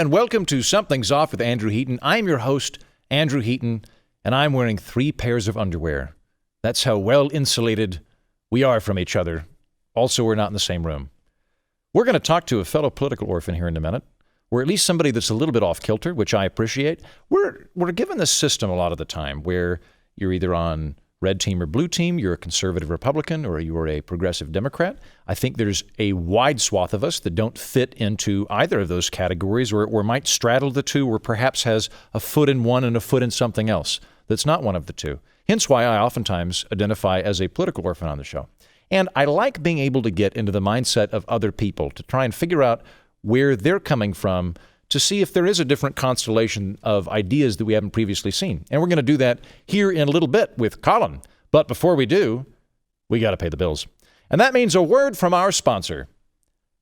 and welcome to Something's Off with Andrew Heaton. I'm your host, Andrew Heaton, and I'm wearing 3 pairs of underwear. That's how well insulated we are from each other. Also, we're not in the same room. We're going to talk to a fellow political orphan here in a minute, or at least somebody that's a little bit off kilter, which I appreciate. We're given this system a lot of the time where you're either on red team or blue team, you're a conservative Republican, or you're a progressive Democrat. I think there's a wide swath of us that don't fit into either of those categories, or might straddle the two, or perhaps has a foot in one and a foot in something else that's not one of the two. Hence why I oftentimes identify as a political orphan on the show. And I like being able to get into the mindset of other people to try and figure out where they're coming from, to see if there is a different constellation of ideas that we haven't previously seen. And we're going to do that here in a little bit with Colin. But before we do, we got to pay the bills. And that means a word from our sponsor.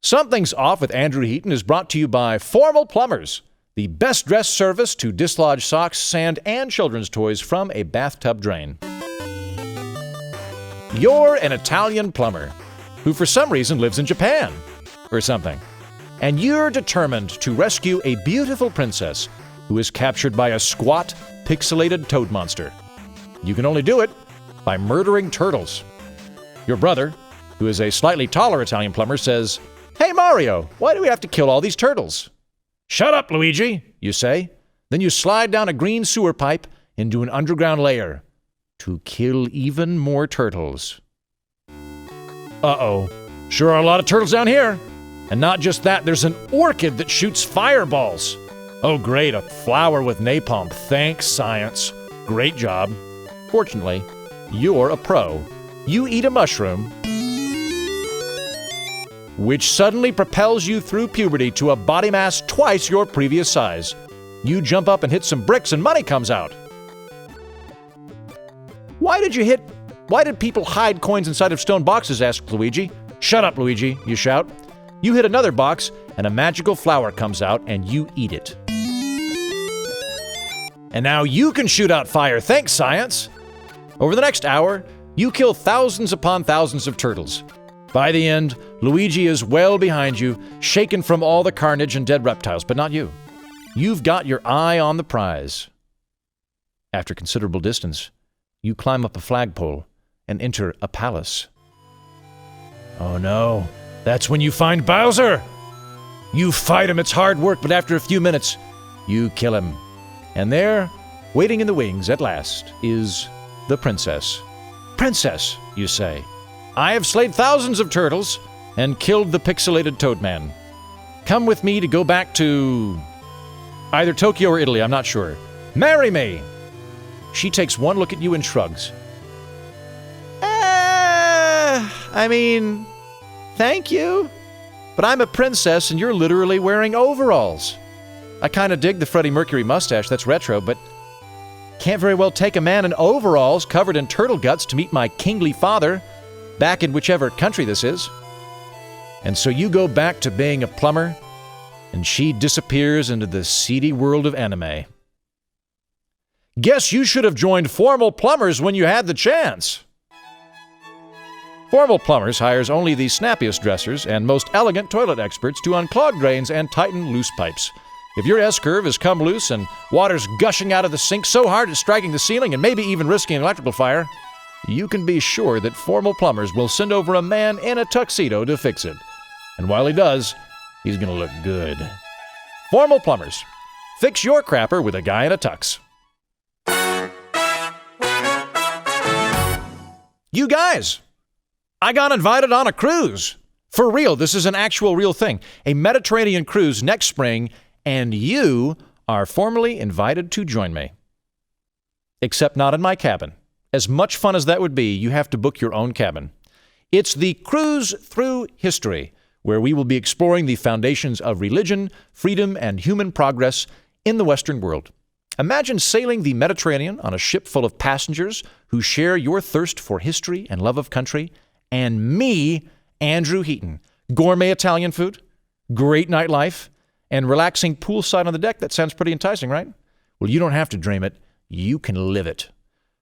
Something's Off with Andrew Heaton is brought to you by Formal Plumbers, the best dress service to dislodge socks, sand, and children's toys from a bathtub drain. You're an Italian plumber who for some reason lives in Japan or something. And you're determined to rescue a beautiful princess who is captured by a squat, pixelated toad monster. You can only do it by murdering turtles. Your brother, who is a slightly taller Italian plumber, says, "Hey Mario, why do we have to kill all these turtles?" "Shut up, Luigi," you say. Then you slide down a green sewer pipe into an underground layer to kill even more turtles. Uh-oh, sure are a lot of turtles down here. And not just that, there's an orchid that shoots fireballs. Oh great, a flower with napalm. Thanks, science. Great job. Fortunately, you're a pro. You eat a mushroom, which suddenly propels you through puberty to a body mass twice your previous size. You jump up and hit some bricks and money comes out. Why did people hide coins inside of stone boxes? Asked Luigi. "Shut up, Luigi," you shout. You hit another box, and a magical flower comes out, and you eat it. And now you can shoot out fire. Thanks, science. Over the next hour, you kill thousands upon thousands of turtles. By the end, Luigi is well behind you, shaken from all the carnage and dead reptiles, but not you. You've got your eye on the prize. After considerable distance, you climb up a flagpole and enter a palace. Oh no. That's when you find Bowser. You fight him, it's hard work, but after a few minutes, you kill him. And there, waiting in the wings at last, is the princess. "Princess," you say, "I have slayed thousands of turtles and killed the pixelated Toadman. Come with me to go back to either Tokyo or Italy, I'm not sure. Marry me." She takes one look at you and shrugs. Thank you, but I'm a princess and you're literally wearing overalls. I kind of dig the Freddie Mercury mustache, that's retro, but can't very well take a man in overalls covered in turtle guts to meet my kingly father, back in whichever country this is. And so you go back to being a plumber, and she disappears into the seedy world of anime. Guess you should have joined Formal Plumbers when you had the chance. Formal Plumbers hires only the snappiest dressers and most elegant toilet experts to unclog drains and tighten loose pipes. If your S-curve has come loose and water's gushing out of the sink so hard it's striking the ceiling and maybe even risking an electrical fire, you can be sure that Formal Plumbers will send over a man in a tuxedo to fix it. And while he does, he's going to look good. Formal Plumbers. Fix your crapper with a guy in a tux. You guys! I got invited on a cruise. For real, this is an actual real thing. A Mediterranean cruise next spring, and you are formally invited to join me. Except not in my cabin. As much fun as that would be, you have to book your own cabin. It's the Cruise Through History, where we will be exploring the foundations of religion, freedom, and human progress in the Western world. Imagine sailing the Mediterranean on a ship full of passengers who share your thirst for history and love of country, and me, Andrew Heaton. Gourmet Italian food, great nightlife, and relaxing poolside on the deck. That sounds pretty enticing, right? Well, you don't have to dream it. You can live it.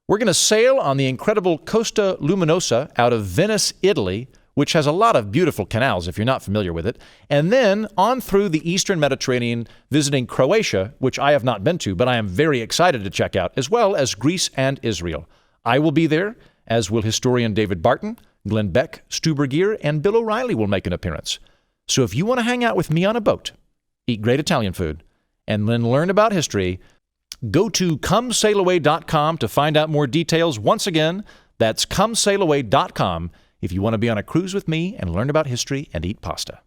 We're going to sail on the incredible Costa Luminosa out of Venice, Italy, which has a lot of beautiful canals if you're not familiar with it, and then on through the Eastern Mediterranean, visiting Croatia, which I have not been to, but I am very excited to check out, as well as Greece and Israel. I will be there, as will historian David Barton, Glenn Beck, Stu Burgier, and Bill O'Reilly will make an appearance. So if you want to hang out with me on a boat, eat great Italian food, and then learn about history, go to comesailaway.com to find out more details. Once again, that's comesailaway.com if you want to be on a cruise with me and learn about history and eat pasta.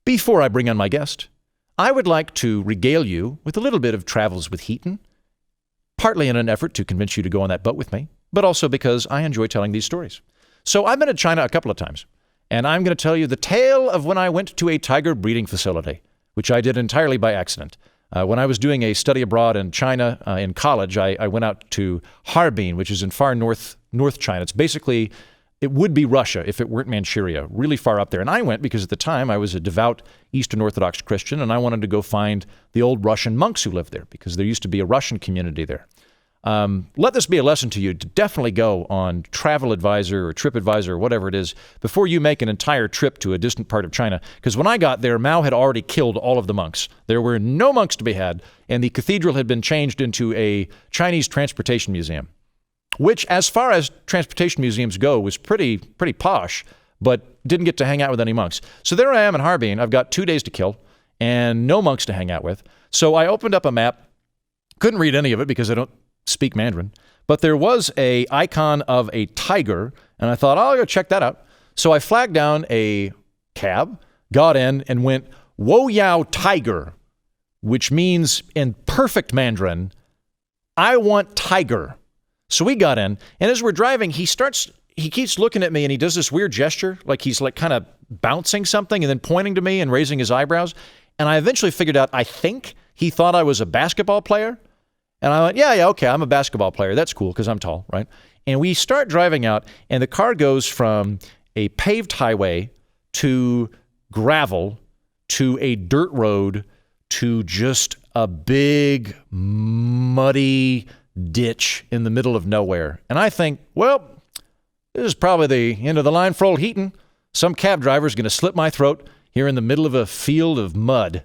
Before I bring on my guest, I would like to regale you with a little bit of Travels with Heaton, partly in an effort to convince you to go on that boat with me, but also because I enjoy telling these stories. So I've been to China a couple of times, and I'm going to tell you the tale of when I went to a tiger breeding facility, which I did entirely by accident. When I was doing a study abroad in China in college, I went out to Harbin, which is in far north China. It's basically, it would be Russia if it weren't Manchuria, really far up there. And I went because at the time I was a devout Eastern Orthodox Christian, and I wanted to go find the old Russian monks who lived there because there used to be a Russian community there. Let this be a lesson to you to definitely go on TravelAdvisor or TripAdvisor or whatever it is before you make an entire trip to a distant part of China. Because when I got there, Mao had already killed all of the monks. There were no monks to be had, and the cathedral had been changed into a Chinese transportation museum, which, as far as transportation museums go, was pretty posh, but didn't get to hang out with any monks. So there I am in Harbin. I've got 2 days to kill and no monks to hang out with. So I opened up a map, couldn't read any of it because I don't speak Mandarin, but there was a icon of a tiger, and I thought, I'll go check that out. So I flagged down a cab, got in, and went, Wo Yao Tiger, which means in perfect Mandarin, I want tiger. So we got in, and as we're driving, he keeps looking at me, and he does this weird gesture, like he's like kind of bouncing something and then pointing to me and raising his eyebrows. And I eventually figured out, I think he thought I was a basketball player. And I went, yeah, okay, I'm a basketball player. That's cool because I'm tall, right? And we start driving out, and the car goes from a paved highway to gravel to a dirt road to just a big, muddy ditch in the middle of nowhere. And I think, well, this is probably the end of the line for old Heaton. Some cab driver's going to slit my throat here in the middle of a field of mud.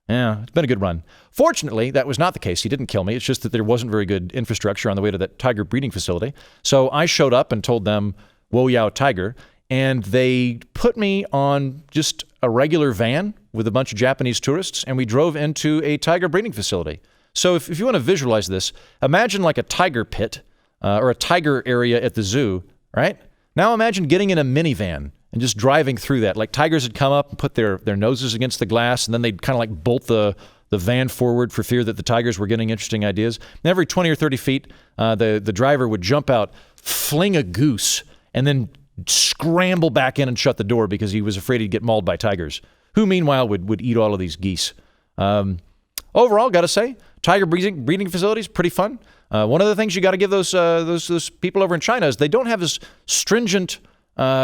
Yeah, it's been a good run. Fortunately, that was not the case. He didn't kill me. It's just that there wasn't very good infrastructure on the way to that tiger breeding facility. So I showed up and told them, Wo Yao Tiger, and they put me on just a regular van with a bunch of Japanese tourists, and we drove into a tiger breeding facility. So if you want to visualize this, imagine like a tiger pit or a tiger area at the zoo, right? Now imagine getting in a minivan and just driving through that. Like tigers had come up and put their noses against the glass, and then they'd kind of like bolt the van forward for fear that the tigers were getting interesting ideas. And every 20 or 30 feet, the driver would jump out, fling a goose, and then scramble back in and shut the door because he was afraid he'd get mauled by tigers, who meanwhile would eat all of these geese. Overall, got to say, tiger breeding facilities, pretty fun. One of the things you got to give those people over in China is they don't have as stringent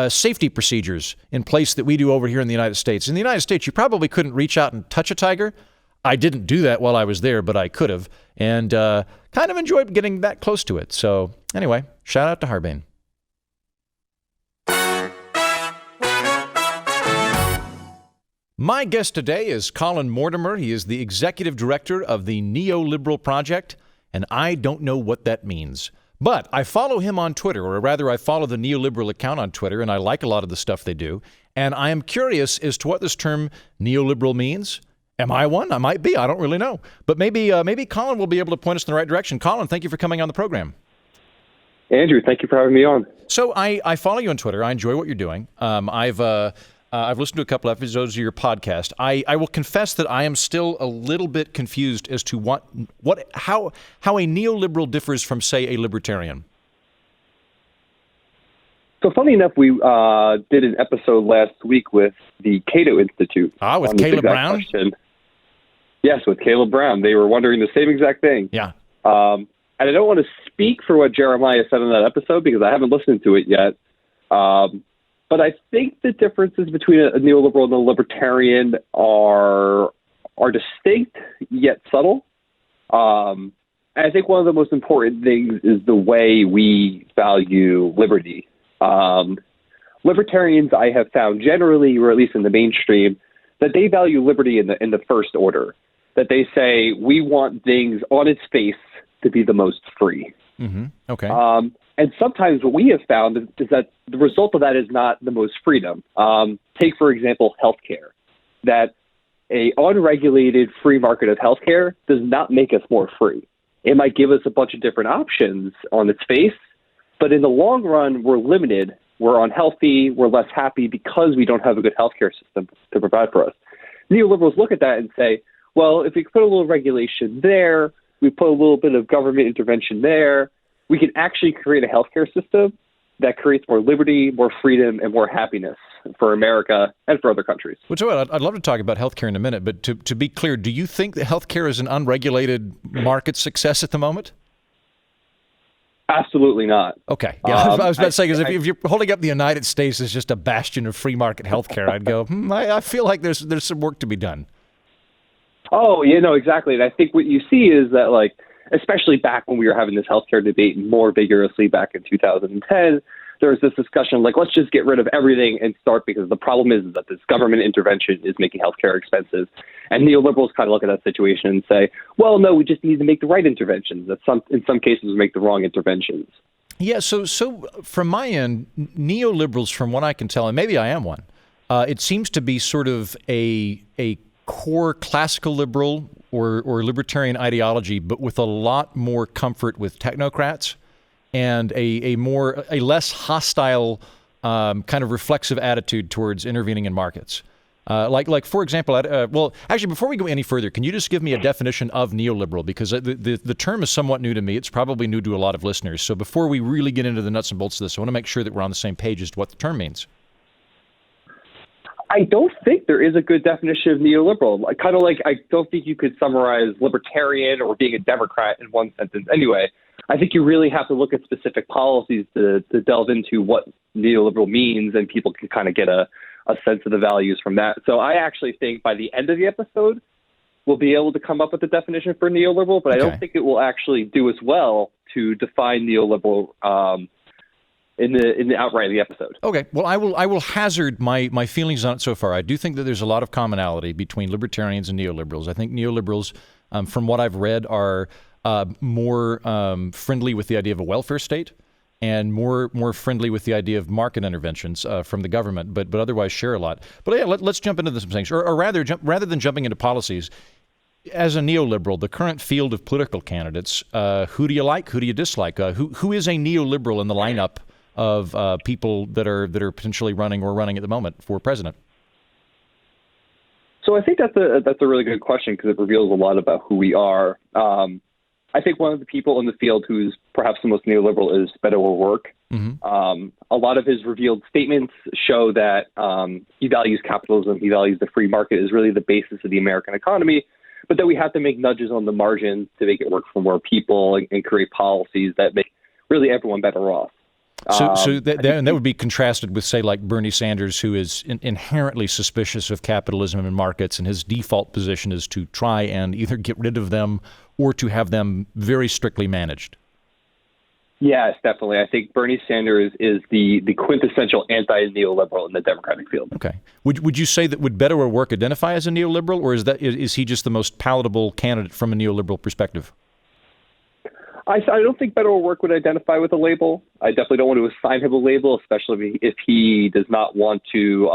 safety procedures in place that we do over here in the United States. In the United States, you probably couldn't reach out and touch a tiger. I didn't do that while I was there, but I could have, and kind of enjoyed getting that close to it. So anyway, shout out to Harbin. My guest today is Colin Mortimer. He is the executive director of the Neoliberal Project, and I don't know what that means. But I follow him on Twitter, or rather I follow the Neoliberal account on Twitter, and I like a lot of the stuff they do. And I am curious as to what this term neoliberal means. Am I one? I might be. I don't really know. But maybe Colin will be able to point us in the right direction. Colin, thank you for coming on the program. Andrew, thank you for having me on. So I follow you on Twitter. I enjoy what you're doing. I've listened to a couple episodes of your podcast. I will confess that I am still a little bit confused as to how a neoliberal differs from, say, a libertarian. So funny enough, we did an episode last week with the Cato Institute. With Caleb Brown? Question. Yes, with Caleb Brown. They were wondering the same exact thing. Yeah. And I don't want to speak for what Jeremiah said in that episode because I haven't listened to it yet. But I think the differences between a neoliberal and a libertarian are distinct yet subtle. I I think one of the most important things is the way we value liberty. Libertarians, I have found generally, or at least in the mainstream, that they value liberty in the first order. That they say we want things on its face to be the most free. Mm-hmm. Okay. And sometimes what we have found is that the result of that is not the most freedom. Take, for example, healthcare. That a unregulated free market of healthcare does not make us more free. It might give us a bunch of different options on its face, but in the long run, we're limited. We're unhealthy. We're less happy because we don't have a good healthcare system to provide for us. Neoliberals look at that and say, well, if we put a little regulation there, we put a little bit of government intervention there, we can actually create a healthcare system that creates more liberty, more freedom, and more happiness for America and for other countries. Well, so I'd love to talk about healthcare in a minute, but to be clear, do you think that healthcare is an unregulated market success at the moment? Absolutely not. Okay. Yeah, I was about to say, because if you're holding up the United States as just a bastion of free market healthcare, I'd go, I feel like there's some work to be done. Oh, exactly. And I think what you see is that, like, especially back when we were having this healthcare debate more vigorously back in 2010, there was this discussion like, let's just get rid of everything and start, because the problem is that this government intervention is making healthcare expensive. And neoliberals kind of look at that situation and say, well, no, we just need to make the right interventions. In some cases, we make the wrong interventions. Yeah, so from my end, neoliberals, from what I can tell, and maybe I am one, it seems to be sort of a core classical liberal or libertarian ideology, but with a lot more comfort with technocrats and a less hostile kind of reflexive attitude towards intervening in markets. Like for example, well, actually, before we go any further, can you just give me a definition of neoliberal? Because the term is somewhat new to me. It's probably new to a lot of listeners. So before we really get into the nuts and bolts of this, I want to make sure that we're on the same page as to what the term means. I don't think there is a good definition of neoliberal. I don't think you could summarize libertarian or being a Democrat in one sentence. Anyway, I think you really have to look at specific policies to delve into what neoliberal means, and people can kind of get a sense of the values from that. So I actually think by the end of the episode, we'll be able to come up with a definition for neoliberal, but I don't think it will actually do as well to define neoliberal in the outright of the episode. Okay. Well, I will hazard my feelings on it so far. I do think that there's a lot of commonality between libertarians and neoliberals. I think neoliberals, from what I've read, are more friendly with the idea of a welfare state and more friendly with the idea of market interventions from the government, but otherwise share a lot. But yeah, let's jump into some things, or rather than jumping into policies. As a neoliberal, the current field of political candidates, who do you like? Who do you dislike? Who is a neoliberal in the lineup of people that are potentially running at the moment for president? So I think that's a really good question, because it reveals a lot about who we are. I think one of the people in the field who's perhaps the most neoliberal is Beto O'Rourke. Mm-hmm. A lot of his revealed statements show that he values capitalism, he values the free market is really the basis of the American economy, but that we have to make nudges on the margins to make it work for more people and create policies that make really everyone better off. So that would be contrasted with, say, like Bernie Sanders, who is inherently suspicious of capitalism and markets, and his default position is to try and either get rid of them or to have them very strictly managed. Yes, definitely. I think Bernie Sanders is the quintessential anti-neoliberal in the Democratic field. Okay. Would you say that would Beto O'Rourke identify as a neoliberal, or is he just the most palatable candidate from a neoliberal perspective? I don't think Beto O'Rourke would identify with a label. I definitely don't want to assign him a label, especially if he does not want to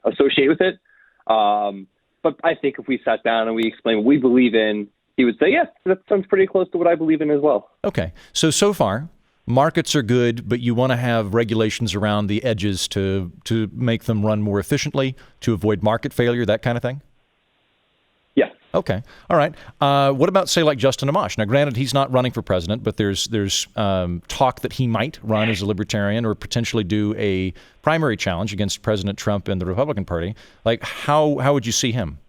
associate with it. But I think if we sat down and we explained what we believe in, he would say, yes, that sounds pretty close to what I believe in as well. Okay. So far, markets are good, but you want to have regulations around the edges to make them run more efficiently, to avoid market failure, that kind of thing? Yeah. Okay. All right. What about, say, like Justin Amash? Now, granted, he's not running for president, but there's talk that he might run as a libertarian or potentially do a primary challenge against President Trump and the Republican Party. Like, how would you see him?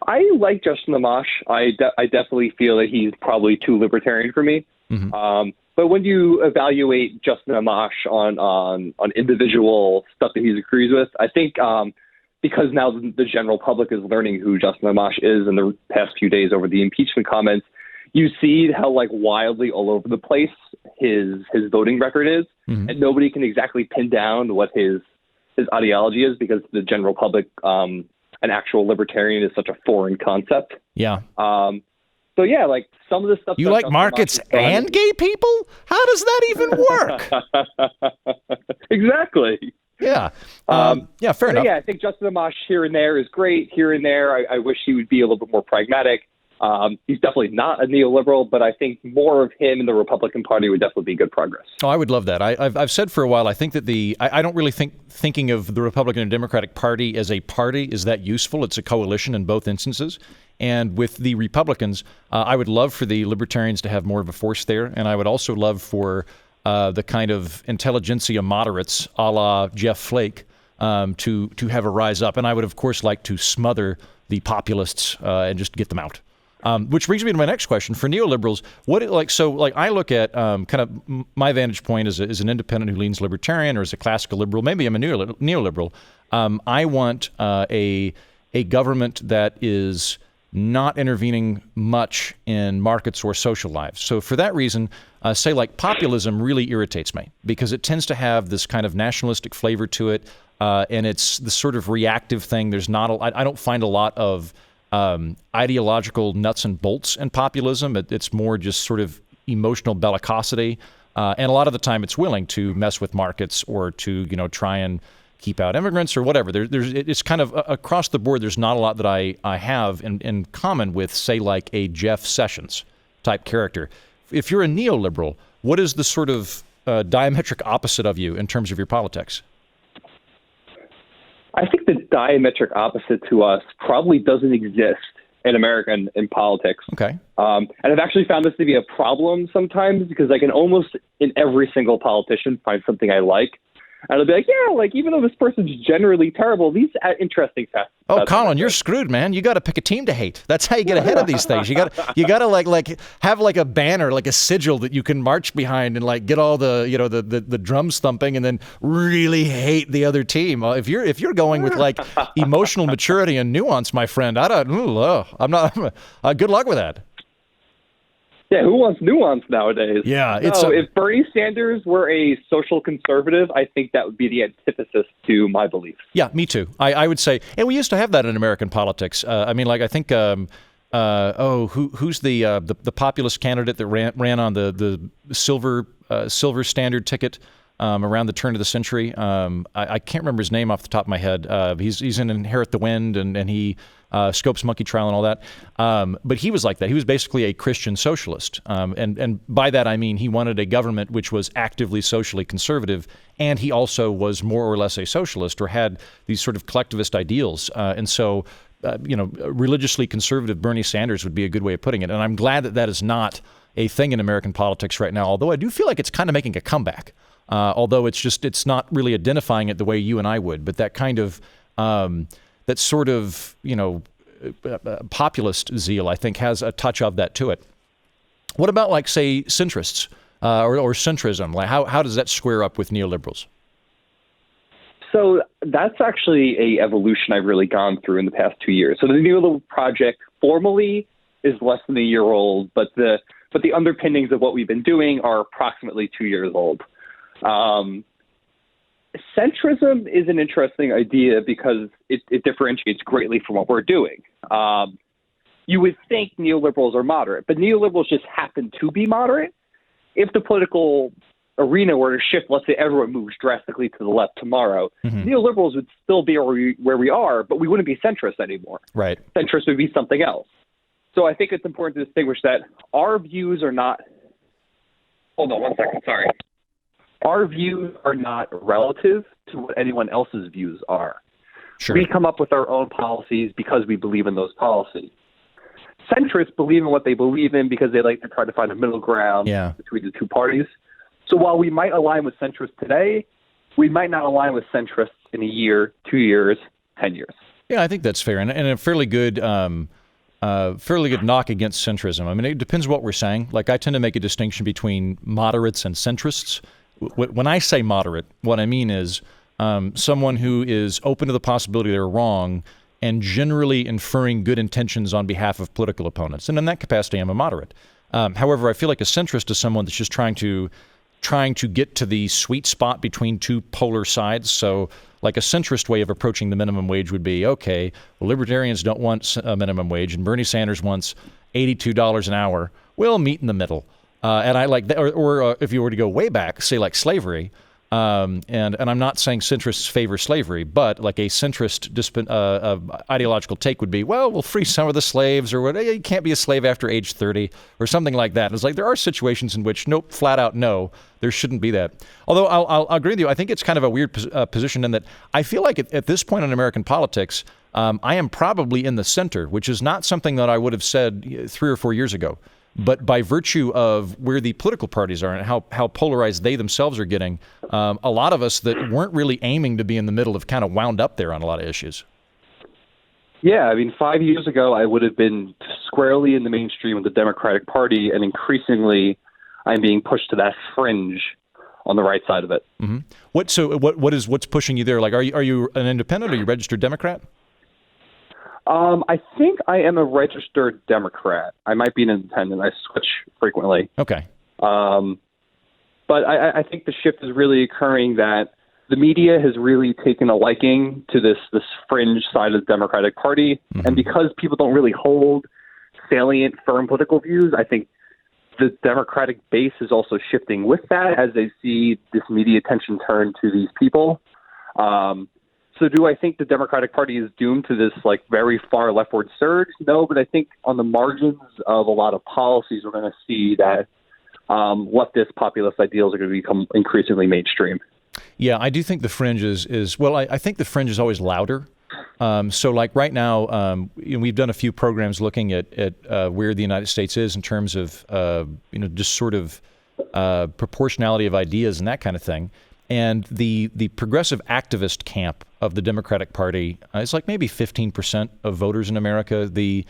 I like Justin Amash. I definitely feel that he's probably too libertarian for me. Mm-hmm. But when you evaluate Justin Amash on individual stuff that he agrees with, I think because now the general public is learning who Justin Amash is in the past few days over the impeachment comments, you see how like wildly all over the place his voting record is, and nobody can exactly pin down what his ideology is because the general public, an actual libertarian is such a foreign concept. Yeah. So yeah, like some of the stuff. You like markets and gay people? How does that even work? Exactly. Yeah. Yeah, fair enough. Yeah, I think Justin Amash here and there is great. Here and there, I wish he would be a little bit more pragmatic. He's definitely not a neoliberal, but I think more of him in the Republican Party would definitely be good progress. Oh, I would love that. I've said for a while, I think that I don't really thinking of the Republican and Democratic Party as a party is that useful. It's a coalition in both instances. And with the Republicans, I would love for the Libertarians to have more of a force there. And I would also love for the kind of intelligentsia moderates a la Jeff Flake to have a rise up. And I would, of course, like to smother the populists and just get them out. Which brings me to my next question. For neoliberals, I look at kind of my vantage point as an independent who leans libertarian or as a classical liberal. Maybe I'm a neoliberal. I want a government that is not intervening much in markets or social lives. So for that reason, say like populism really irritates me because it tends to have this kind of nationalistic flavor to it, and it's the sort of reactive thing. There's not I don't find a lot of ideological nuts and bolts in populism. It's more just sort of emotional bellicosity, and a lot of the time it's willing to mess with markets or to try and keep out immigrants or whatever. It's kind of across the board. There's not a lot that I have in common with, say, like a Jeff Sessions type character. If you're a neoliberal, what is the sort of diametric opposite of you in terms of your politics? I think the diametric opposite to us probably doesn't exist in America in politics. Okay. And I've actually found this to be a problem sometimes because I can almost in every single politician find something I like. And I'll be like, yeah, like even though this person's generally terrible, these interesting facts. Oh, Colin, you're screwed, man. You got to pick a team to hate. That's how you get ahead of these things. You got to like have like a banner, like a sigil that you can march behind and like get all the the drums thumping and then really hate the other team. If you're going with like emotional maturity and nuance, my friend, I'm not. Good luck with that. Yeah, who wants nuance nowadays? Yeah, if Bernie Sanders were a social conservative, I think that would be the antithesis to my beliefs. Yeah, me too. I would say, and we used to have that in American politics. I mean, like I think, who's the populist candidate that ran on the silver standard ticket around the turn of the century? I can't remember his name off the top of my head. He's in Inherit the Wind, and he Scopes Monkey Trial and all that. But he was like that. He was basically a Christian socialist. And by that, I mean he wanted a government which was actively socially conservative, and he also was more or less a socialist or had these sort of collectivist ideals. And so, religiously conservative Bernie Sanders would be a good way of putting it. And I'm glad that is not a thing in American politics right now, although I do feel like it's kind of making a comeback. Although it's not really identifying it the way you and I would, but that kind of that sort of populist zeal, I think, has a touch of that to it. What about like say centrists or centrism? Like how does that square up with neoliberals? So that's actually a evolution I've really gone through in the past 2 years. So the Neoliberal Project formally is less than a year old, but the underpinnings of what we've been doing are approximately 2 years old. Centrism is an interesting idea because it differentiates greatly from what we're doing. You would think neoliberals are moderate, but neoliberals just happen to be moderate. If the political arena were to shift, let's say everyone moves drastically to the left tomorrow, neoliberals would still be where we are, but we wouldn't be centrist anymore. Right. Centrist would be something else. So I think it's important to distinguish that our views are not – hold on 1 second, sorry. Our views are not relative to what anyone else's views are. Sure. We come up with our own policies because we believe in those policies. Centrists believe in what they believe in because they like to try to find a middle ground between the two parties. So while we might align with centrists today, we might not align with centrists in a year, 2 years, 10 years. Yeah, I think that's fair, and a fairly good knock against centrism. I mean, it depends what we're saying. Like, I tend to make a distinction between moderates and centrists. When I say moderate, what I mean is someone who is open to the possibility they're wrong and generally inferring good intentions on behalf of political opponents. And in that capacity, I'm a moderate. However, I feel like a centrist is someone that's just trying to get to the sweet spot between two polar sides. So like a centrist way of approaching the minimum wage would be, okay, well, libertarians don't want a minimum wage, and Bernie Sanders wants $82 an hour. We'll meet in the middle. And I like that. Or if you were to go way back, say like slavery, and I'm not saying centrists favor slavery, but like a centrist ideological take would be, well, we'll free some of the slaves, or what, you can't be a slave after age 30, or something like that. It's like there are situations in which, nope, flat out no, there shouldn't be that. Although I'll agree with you, I think it's kind of a weird position in that I feel like at this point in American politics, I am probably in the center, which is not something that I would have said 3 or 4 years ago. But by virtue of where the political parties are and how polarized they themselves are getting, a lot of us that weren't really aiming to be in the middle have kind of wound up there on a lot of issues. Yeah, I mean, 5 years ago, I would have been squarely in the mainstream of the Democratic Party, and increasingly, I'm being pushed to that fringe on the right side of it. Mm-hmm. What's pushing you there? Like, are you an independent? Are you a registered Democrat? I think I am a registered Democrat. I might be an independent. I switch frequently. Okay. But I think the shift is really occurring that the media has really taken a liking to this fringe side of the Democratic Party. Mm-hmm. And because people don't really hold salient, firm political views, I think the Democratic base is also shifting with that as they see this media attention turn to these people. So do I think the Democratic Party is doomed to this like very far leftward surge? No, but I think on the margins of a lot of policies, we're going to see that leftist populist ideals are going to become increasingly mainstream. Yeah, I do think the fringe is well, I think the fringe is always louder. So like right now, we've done a few programs looking at where the United States is in terms of, just sort of proportionality of ideas and that kind of thing. And the progressive activist camp of the Democratic Party is like maybe 15% of voters in America. The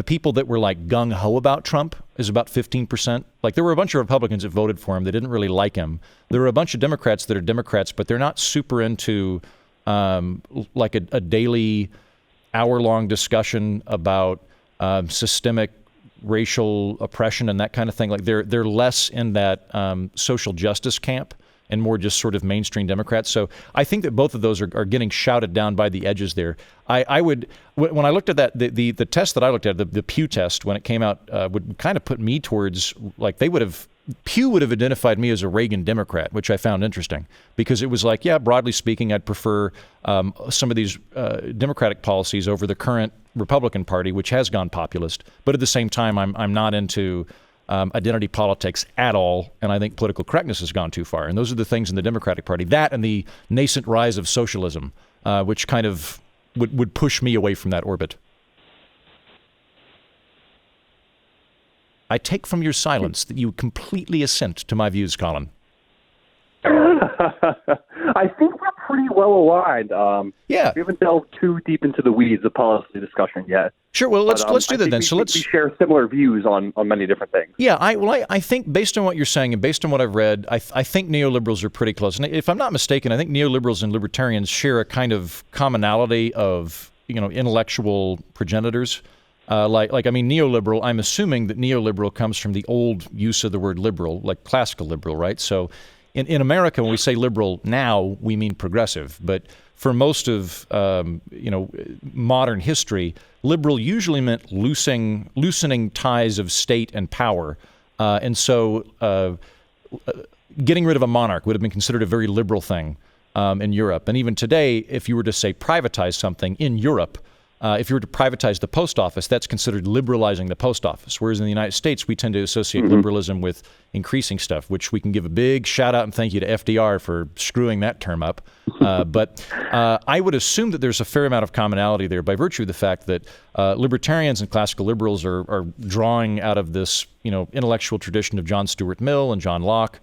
people that were like gung-ho about Trump is about 15%. Like there were a bunch of Republicans that voted for him. They didn't really like him. There were a bunch of Democrats that are Democrats, but they're not super into like a daily hour-long discussion about systemic racial oppression and that kind of thing. Like they're less in that social justice camp and more just sort of mainstream Democrats. So I think that both of those are getting shouted down by the edges there. I would, when I looked at that, the test that I looked at, the Pew test, when it came out, would kind of put me towards, like Pew would have identified me as a Reagan Democrat, which I found interesting because it was like, yeah, broadly speaking, I'd prefer some of these Democratic policies over the current Republican Party, which has gone populist. But at the same time, I'm not into identity politics at all, and I think political correctness has gone too far. And those are the things in the Democratic Party. That and the nascent rise of socialism, which kind of would push me away from that orbit. I take from your silence that you completely assent to my views, Colin. I think we're pretty well aligned. Yeah. We haven't delved too deep into the weeds of policy discussion yet. Sure. Well, let's do that then. So we share similar views on many different things. Yeah. I think based on what you're saying and based on what I've read, I think neoliberals are pretty close. And if I'm not mistaken, I think neoliberals and libertarians share a kind of commonality of intellectual progenitors. Neoliberal, I'm assuming that neoliberal comes from the old use of the word liberal, like classical liberal, right? So in America, when we say liberal now, we mean progressive. But for most of, modern history, liberal usually meant loosening ties of state and power. And so getting rid of a monarch would have been considered a very liberal thing in Europe. And even today, if you were to say privatize something in Europe, if you were to privatize the post office, that's considered liberalizing the post office. Whereas in the United States, we tend to associate liberalism with increasing stuff, which we can give a big shout out and thank you to FDR for screwing that term up. But I would assume that there's a fair amount of commonality there by virtue of the fact that libertarians and classical liberals are drawing out of this, intellectual tradition of John Stuart Mill and John Locke,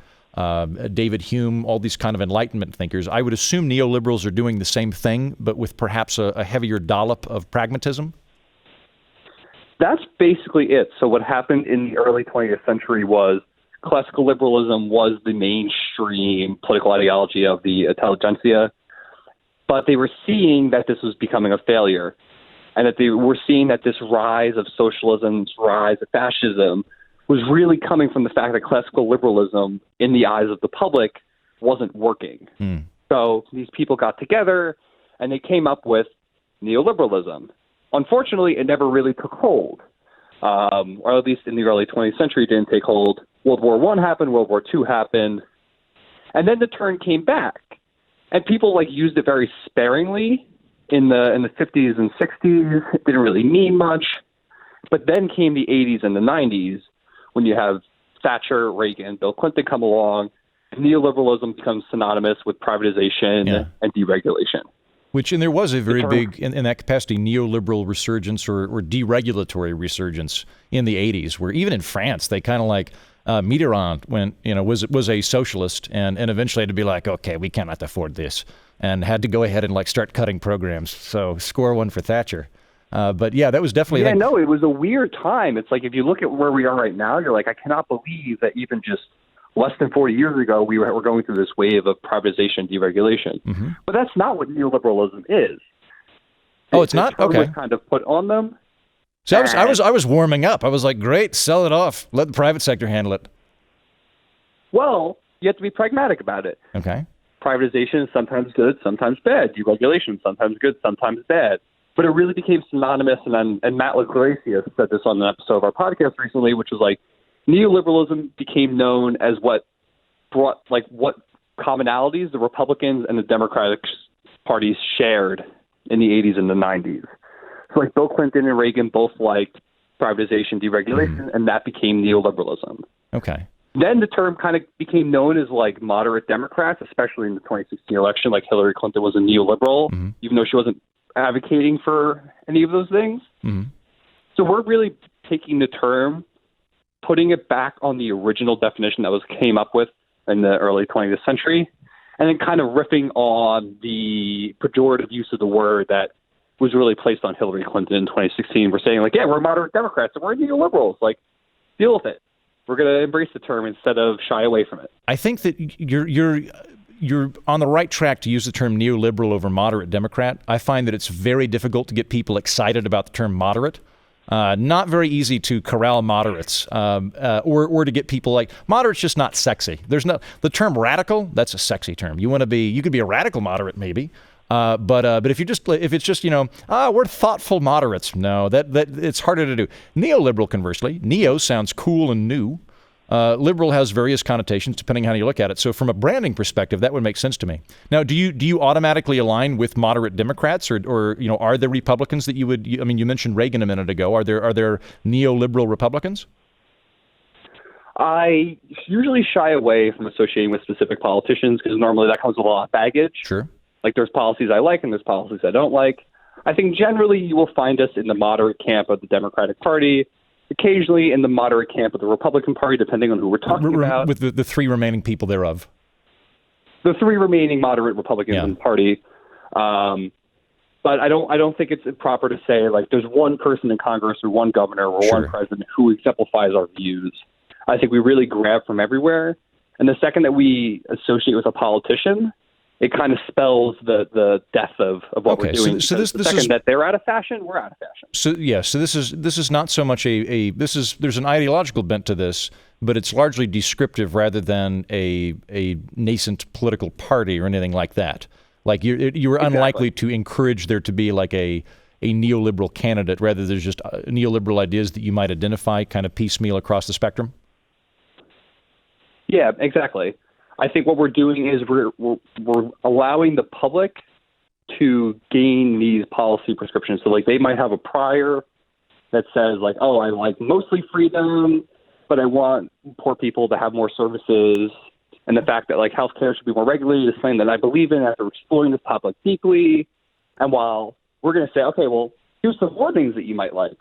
David Hume, all these kind of Enlightenment thinkers. I would assume neoliberals are doing the same thing, but with perhaps a heavier dollop of pragmatism. That's basically it. So what happened in the early 20th century was classical liberalism was the mainstream political ideology of the intelligentsia, but they were seeing that this was becoming a failure, and that they were seeing that this rise of socialism, this rise of fascism, was really coming from the fact that classical liberalism, in the eyes of the public, wasn't working. So these people got together and they came up with neoliberalism. Unfortunately, it never really took hold, or at least in the early 20th century, it didn't take hold. World War I happened, World War II happened, and then the turn came back. And people used it very sparingly in the 50s and 60s. It didn't really mean much. But then came the 80s and the 90s, when you have Thatcher, Reagan, Bill Clinton come along. Neoliberalism becomes synonymous with privatization and deregulation. And there was a very big, in that capacity, neoliberal resurgence or deregulatory resurgence in the 80s, where even in France, they kind of Mitterrand was a socialist and eventually had to be like, okay, we cannot afford this, and had to go ahead and start cutting programs. So score one for Thatcher. But yeah, that was definitely... Yeah, no, it was a weird time. It's if you look at where we are right now, you're I cannot believe that even just less than 40 years ago, we were going through this wave of privatization, deregulation. But that's not what neoliberalism is. Oh, it's not? Okay. Was kind of put on them. So I was warming up. I was like, great, sell it off. Let the private sector handle it. Well, you have to be pragmatic about it. Okay. Privatization is sometimes good, sometimes bad. Deregulation, sometimes good, sometimes bad. But it really became synonymous, and Matt LaGracia said this on an episode of our podcast recently, which was neoliberalism became known as what brought, what commonalities the Republicans and the Democratic parties shared in the 80s and the 90s. So Bill Clinton and Reagan both liked privatization, deregulation, and that became neoliberalism. Okay. Then the term kind of became known as moderate Democrats, especially in the 2016 election. Hillary Clinton was a neoliberal, even though she wasn't advocating for any of those things. So we're really taking the term, putting it back on the original definition that came up with in the early 20th century, and then kind of riffing on the pejorative use of the word that was really placed on Hillary Clinton in 2016. We're saying yeah, we're moderate Democrats and we're neoliberals. Deal with it. We're going to embrace the term instead of shy away from it. I think that you're on the right track to use the term neoliberal over moderate Democrat. I find that it's very difficult to get people excited about the term moderate. Not very easy to corral moderates, or to get people moderate's just not sexy. The term radical, that's a sexy term. You could be a radical moderate maybe, but if it's just we're thoughtful moderates. No, that it's harder to do. Neoliberal, conversely, neo sounds cool and new. Liberal has various connotations depending on how you look at it. So from a branding perspective, that would make sense to me. Now, do you automatically align with moderate Democrats, or are there Republicans that you would? You mentioned Reagan a minute ago. Are there neoliberal Republicans? I usually shy away from associating with specific politicians because normally that comes with a lot of baggage. Sure. There's policies I like and there's policies I don't like. I think generally you will find us in the moderate camp of the Democratic Party, occasionally in the moderate camp of the Republican Party, depending on who we're talking about. With the three remaining people thereof. The three remaining moderate Republicans in the party. But I don't think it's proper to say there's one person in Congress or one governor or one president who exemplifies our views. I think we really grab from everywhere. And the second that we associate with a politician, it kind of spells the death of what we're doing. So this second that they're out of fashion, we're out of fashion. So this is not so much there's an ideological bent to this, but it's largely descriptive rather than a nascent political party or anything like that. You were unlikely to encourage there to be a neoliberal candidate, rather there's just neoliberal ideas that you might identify kind of piecemeal across the spectrum. Yeah, exactly. I think what we're doing is we're allowing the public to gain these policy prescriptions. So they might have a prior that says oh, I like mostly freedom, but I want poor people to have more services. And the fact that healthcare should be more regulated is something that I believe in after exploring this topic deeply. And while we're going to say, okay, well, here's some more things that you might like.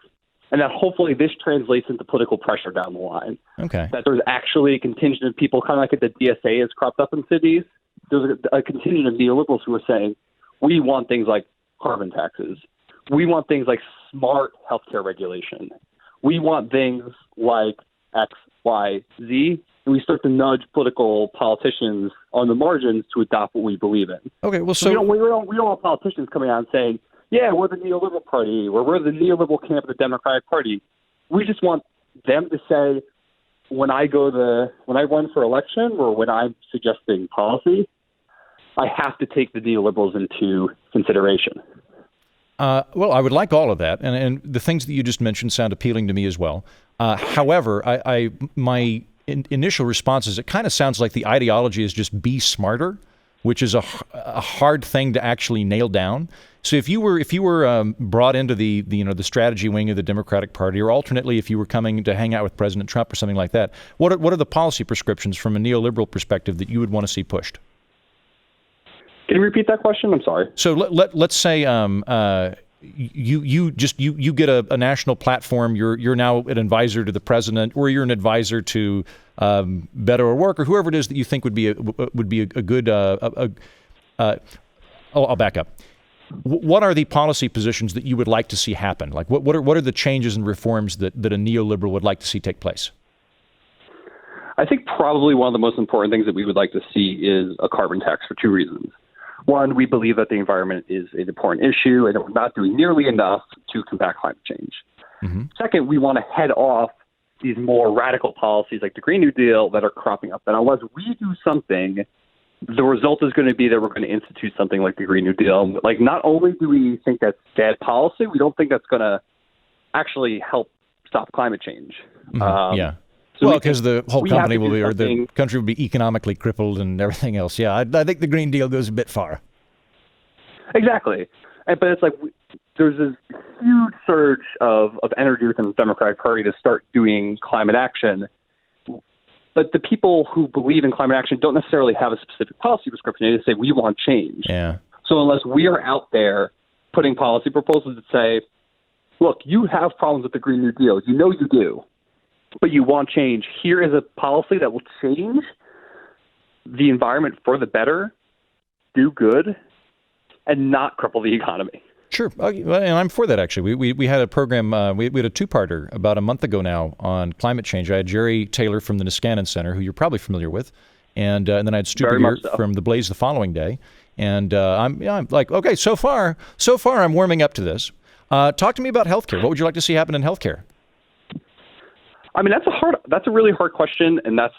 And that hopefully this translates into political pressure down the line. Okay. That there's actually a contingent of people, kind of at the DSA has cropped up in cities. There's a contingent of neoliberals who are saying, we want things like carbon taxes. We want things like smart healthcare regulation. We want things like X, Y, Z. And we start to nudge political politicians on the margins to adopt what we believe in. Okay, well, so we don't want politicians coming out and saying, yeah, we're the neoliberal party, or we're the neoliberal camp of the Democratic Party. We just want them to say, when I run for election or when I'm suggesting policy, I have to take the neoliberals into consideration. Well, I would like all of that, and the things that you just mentioned sound appealing to me as well. However, my initial response is it kind of sounds like the ideology is just be smarter, which is a hard thing to actually nail down. So if you were brought into the strategy wing of the Democratic Party, or alternately if you were coming to hang out with President Trump or something like that, what are the policy prescriptions from a neoliberal perspective that you would want to see pushed? Can you repeat that question? I'm sorry. So let's say you get a national platform. You're now an advisor to the president, or you're an advisor to Beto O'Rourke, or whoever it is that you think would be a good. I'll back up. What are the policy positions that you would like to see happen? Like what are the changes and reforms that a neoliberal would like to see take place? I think probably one of the most important things that we would like to see is a carbon tax for two reasons. One, we believe that the environment is an important issue and that we're not doing nearly enough to combat climate change. Mm-hmm. Second, we want to head off these more radical policies like the Green New Deal that are cropping up. And unless we do something, the result is going to be that we're going to institute something like the Green New Deal. Like, not only do we think that's bad policy, we don't think that's going to actually help stop climate change. Mm-hmm. Yeah. So well, because the whole company will be, or the country will be economically crippled and everything else. Yeah, I think the Green Deal goes a bit far. Exactly. But it's like there's this huge surge of energy within the Democratic Party to start doing climate action. But the people who believe in climate action don't necessarily have a specific policy prescription. They just say, we want change. Yeah. So unless we are out there putting policy proposals that say, look, you have problems with the Green New Deal. You know you do. But you want change. Here is a policy that will change the environment for the better, do good, and not cripple the economy. Sure. And I'm for that, actually. We had a program, we had a two-parter about a month ago now on climate change. I had Jerry Taylor from the Niskanen Center, who you're probably familiar with, and then I had Stu Beer from The Blaze the following day. And I'm like, okay, so far I'm warming up to this. Talk to me about healthcare. What would you like to see happen in healthcare? I mean, that's a really hard question, and that's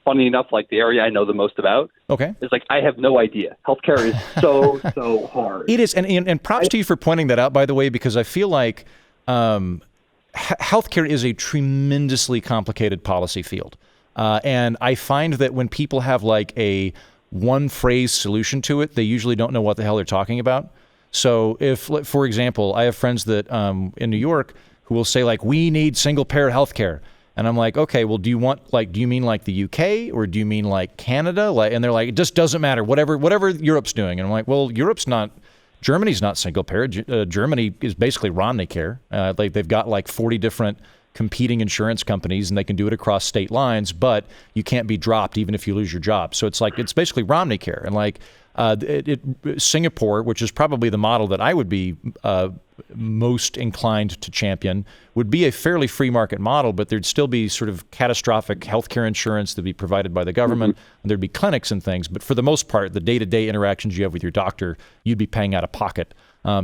funny enough, like the area I know the most about. Okay. It's like, I have no idea. Healthcare is so hard. It is, and props to you for pointing that out, by the way, because I feel like healthcare is a tremendously complicated policy field. And I find that when people have like a one-phrase solution to it, they usually don't know what the hell they're talking about. So if, for example, I have friends that in New York who will say, like, we need single-payer healthcare. And I'm like, okay, well, do you mean like the UK or do you mean like Canada? And they're like, it just doesn't matter, whatever Europe's doing. And I'm like, well, Germany's not single payer. Germany is basically Romney care. They've got like 40 different competing insurance companies and they can do it across state lines, but you can't be dropped even if you lose your job. So it's basically Romney care. And like Singapore, which is probably the model that I would be most inclined to champion, would be a fairly free market model, but there'd still be sort of catastrophic healthcare insurance that'd be provided by the government, and there'd be clinics and things. But for the most part, the day-to-day interactions you have with your doctor, you'd be paying out of pocket.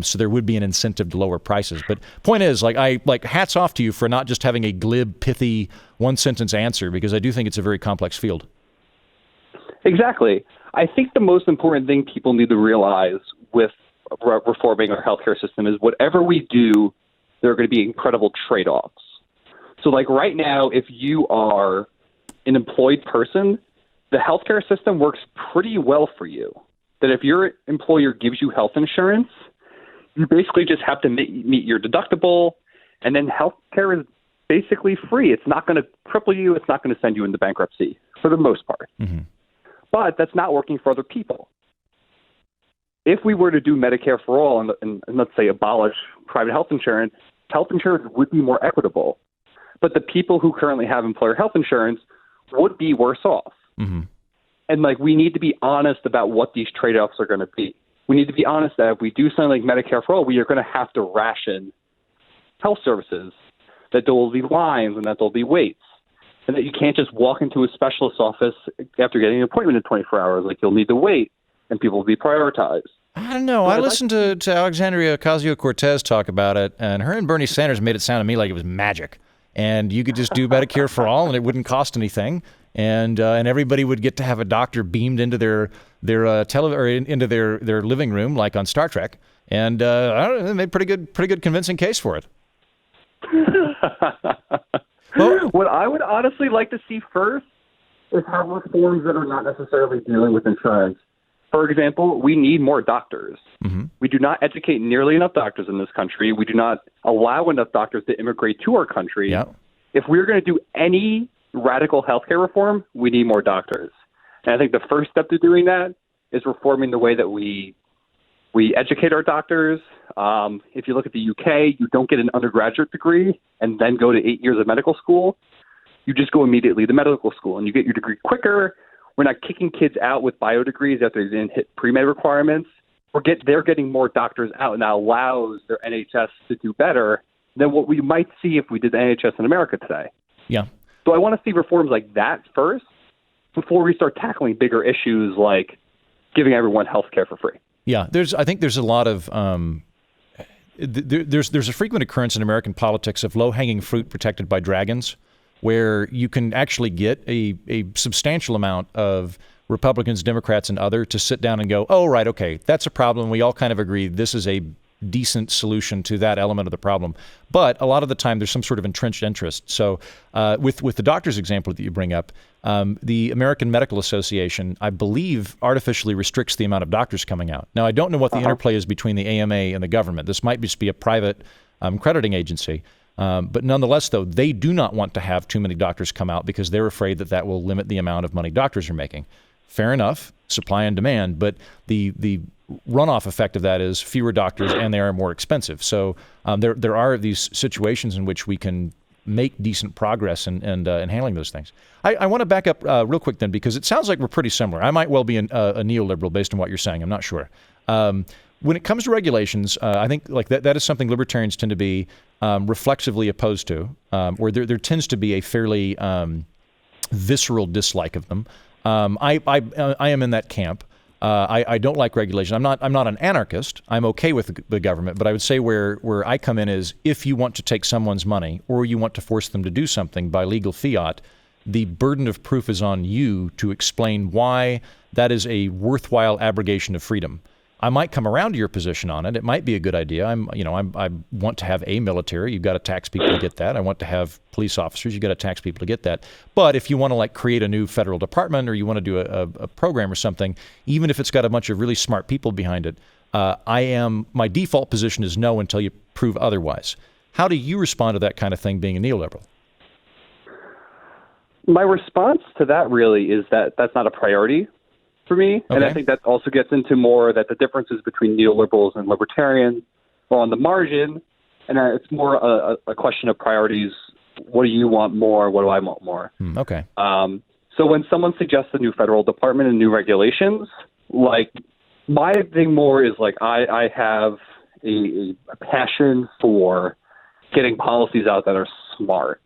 So there would be an incentive to lower prices. But point is, hats off to you for not just having a glib, pithy, one-sentence answer, because I do think it's a very complex field. Exactly. I think the most important thing people need to realize with reforming our healthcare system is whatever we do, there are going to be incredible trade-offs. So like right now, if you are an employed person, the healthcare system works pretty well for you. That if your employer gives you health insurance, you basically just have to meet your deductible, and then healthcare is basically free. It's not going to cripple you. It's not going to send you into bankruptcy for the most part. Mm-hmm. But that's not working for other people. If we were to do Medicare for all and let's say abolish private health insurance would be more equitable. But the people who currently have employer health insurance would be worse off. Mm-hmm. And we need to be honest about what these trade-offs are going to be. We need to be honest that if we do something like Medicare for all, we are going to have to ration health services, that there will be lines and that there will be waits. And that you can't just walk into a specialist office after getting an appointment in 24 hours. You'll need to wait, and people will be prioritized. I don't know. I listened to Alexandria Ocasio-Cortez talk about it, and her and Bernie Sanders made it sound to me like it was magic. and you could just do Medicare for all, and it wouldn't cost anything, and everybody would get to have a doctor beamed into their into their living room, like on Star Trek, and I don't know, they made pretty good convincing case for it. Well, what I would honestly like to see first is have reforms that are not necessarily dealing with insurance. For example, we need more doctors. Mm-hmm. We do not educate nearly enough doctors in this country. We do not allow enough doctors to immigrate to our country. Yep. If we're going to do any radical healthcare reform, we need more doctors. And I think the first step to doing that is reforming the way that we educate our doctors. If you look at the UK, you don't get an undergraduate degree and then go to 8 years of medical school. You just go immediately to medical school and you get your degree quicker. We're not kicking kids out with bio degrees after they didn't hit pre-med requirements. They're getting more doctors out, and that allows their NHS to do better than what we might see if we did the NHS in America today. Yeah. So I want to see reforms like that first before we start tackling bigger issues like giving everyone health care for free. Yeah, I think there's a lot of there's a frequent occurrence in American politics of low-hanging fruit protected by dragons, where you can actually get a substantial amount of Republicans, Democrats, and other to sit down and go, oh, right, okay, that's a problem. We all kind of agree this is a decent solution to that element of the problem. But a lot of the time there's some sort of entrenched interest. So with the doctor's example that you bring up, the American Medical Association, I believe, artificially restricts the amount of doctors coming out. Now, I don't know what the interplay is between the AMA and the government. This might just be a private crediting agency. But nonetheless, though, they do not want to have too many doctors come out because they're afraid that will limit the amount of money doctors are making. Fair enough, supply and demand, but the runoff effect of that is fewer doctors and they are more expensive. So there are these situations in which we can make decent progress in handling those things. I want to back up real quick then, because it sounds like we're pretty similar. I might well be a neoliberal based on what you're saying. I'm not sure. When it comes to regulations, I think like that is something libertarians tend to be reflexively opposed to, or there tends to be a fairly visceral dislike of them. I am in that camp. I don't like regulation. I'm not an anarchist. I'm okay with the government, but I would say where I come in is if you want to take someone's money or you want to force them to do something by legal fiat, the burden of proof is on you to explain why that is a worthwhile abrogation of freedom. I might come around to your position on it. It might be a good idea. I want to have a military. You've got to tax people to get that. I want to have police officers. You've got to tax people to get that. But if you want to create a new federal department or you want to do a program or something, even if it's got a bunch of really smart people behind it, my default position is no until you prove otherwise. How do you respond to that kind of thing being a neoliberal? My response to that really is that that's not a priority for me. Okay. And I think that also gets into more that the differences between neoliberals and libertarians are on the margin. And it's more a question of priorities. What do you want more? What do I want more? Okay. So when someone suggests a new federal department and new regulations, my thing more is I have a passion for getting policies out that are smart.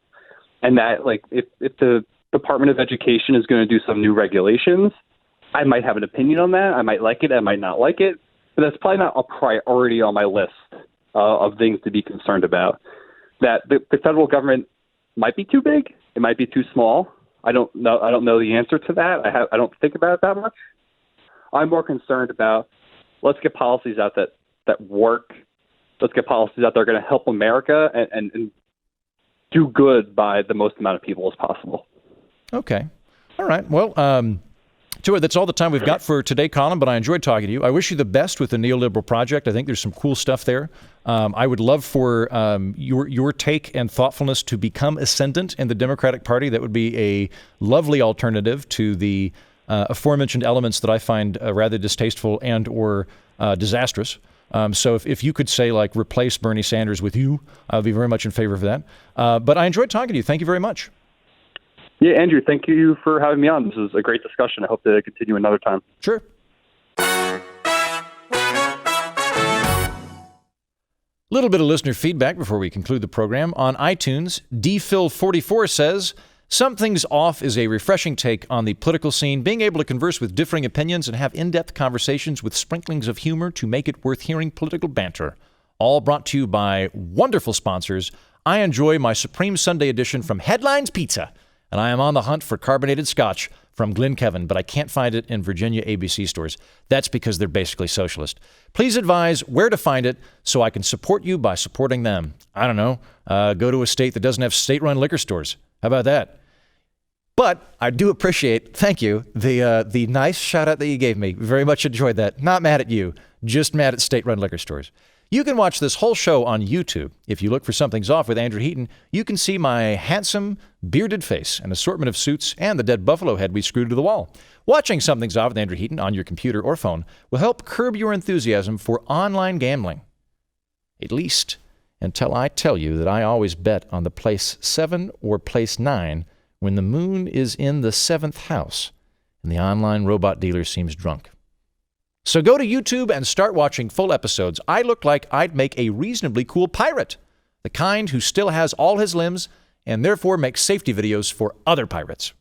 And that if the Department of Education is going to do some new regulations, I might have an opinion on that. I might like it. I might not like it. But that's probably not a priority on my list of things to be concerned about. That the federal government might be too big. It might be too small. I don't know. I don't know the answer to that. I don't think about it that much. I'm more concerned about let's get policies out that work. Let's get policies out that are going to help America and do good by the most amount of people as possible. Okay. All right. Well, that's all the time we've got for today, Colin, but I enjoyed talking to you. I wish you the best with the Neoliberal Project. I think there's some cool stuff there. I would love for your take and thoughtfulness to become ascendant in the Democratic Party. That would be a lovely alternative to the aforementioned elements that I find rather distasteful and or disastrous. So if you could say replace Bernie Sanders with you, I would be very much in favor of that. But I enjoyed talking to you. Thank you very much. Yeah, Andrew, thank you for having me on. This was a great discussion. I hope to continue another time. Sure. Little bit of listener feedback before we conclude the program. On iTunes, DPhil44 says, "Something's Off is a refreshing take on the political scene, being able to converse with differing opinions and have in-depth conversations with sprinklings of humor to make it worth hearing political banter. All brought to you by wonderful sponsors, I enjoy my Supreme Sunday edition from Headlines Pizza, and I am on the hunt for carbonated scotch from Glencavan, but I can't find it in Virginia ABC stores. That's because they're basically socialist. Please advise where to find it so I can support you by supporting them. I don't know, go to a state that doesn't have state-run liquor stores. How about that? But I do appreciate, thank you, the nice shout-out that you gave me. Very much enjoyed that. Not mad at you, just mad at state-run liquor stores. You can watch this whole show on YouTube. If you look for Something's Off with Andrew Heaton, you can see my handsome, bearded face, an assortment of suits, and the dead buffalo head we screwed to the wall. Watching Something's Off with Andrew Heaton on your computer or phone will help curb your enthusiasm for online gambling. At least until I tell you that I always bet on the place 7 or place 9 when the moon is in the 7th house and the online robot dealer seems drunk. So go to YouTube and start watching full episodes. I look like I'd make a reasonably cool pirate, the kind who still has all his limbs and therefore makes safety videos for other pirates.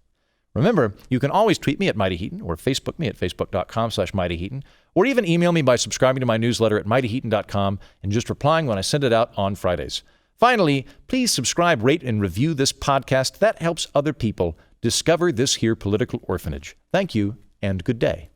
Remember, you can always tweet me at Mighty Heaton or Facebook me at facebook.com/Mighty Heaton, or even email me by subscribing to my newsletter at mightyheaton.com and just replying when I send it out on Fridays. Finally, please subscribe, rate, and review this podcast. That helps other people discover this here political orphanage. Thank you, and good day.